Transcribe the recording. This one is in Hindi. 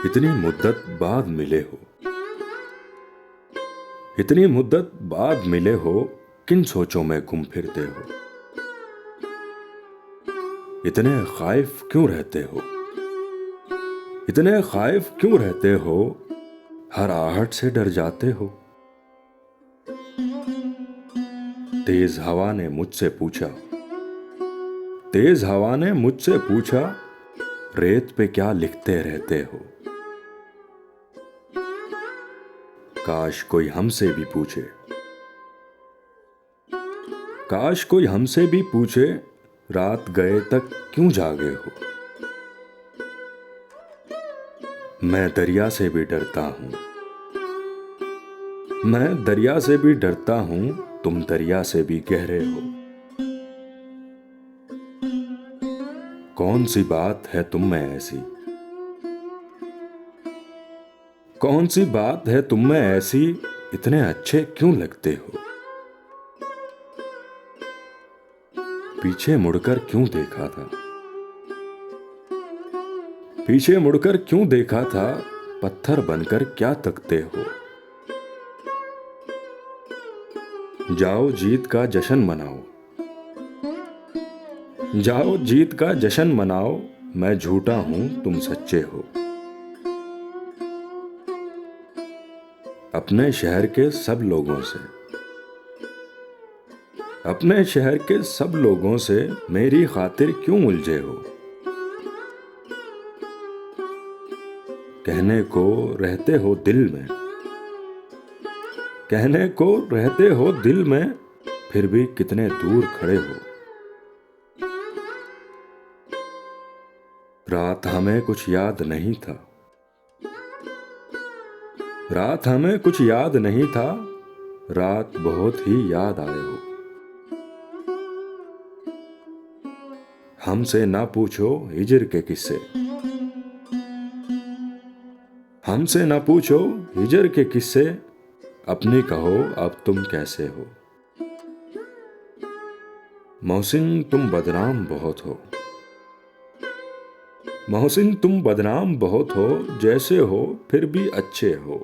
इतनी मुद्दत बाद मिले हो, इतनी मुद्दत बाद मिले हो, किन सोचों में गुम फिरते हो। इतने खाइफ क्यों रहते हो, इतने खाइफ क्यों रहते हो, हर आहट से डर जाते हो। तेज हवा ने मुझसे पूछा, तेज हवा ने मुझसे पूछा, रेत पे क्या लिखते रहते हो। काश कोई हमसे भी पूछे, काश कोई हमसे भी पूछे, रात गए तक क्यों जागे हो। मैं दरिया से भी डरता हूं, मैं दरिया से भी डरता हूं, तुम दरिया से भी गहरे हो। कौन सी बात है तुम में ऐसी, कौन सी बात है तुम में ऐसी, इतने अच्छे क्यों लगते हो। पीछे मुड़कर क्यों देखा था, पीछे मुड़कर क्यों देखा था, पत्थर बनकर क्या तकते हो। जाओ जीत का जश्न मनाओ, जाओ जीत का जश्न मनाओ, मैं झूठा हूं तुम सच्चे हो। अपने शहर के सब लोगों से, अपने शहर के सब लोगों से मेरी खातिर क्यों उलझे हो। कहने को रहते हो दिल में, कहने को रहते हो दिल में, फिर भी कितने दूर खड़े हो। रात हमें कुछ याद नहीं था, रात हमें कुछ याद नहीं था, रात बहुत ही याद आए हो। हमसे ना पूछो हिजर के किस्से, हमसे ना पूछो हिजर के किस्से, अपनी कहो अब तुम कैसे हो। मोहसिन तुम बदनाम बहुत हो, मोहसिन तुम बदनाम बहुत हो, जैसे हो फिर भी अच्छे हो।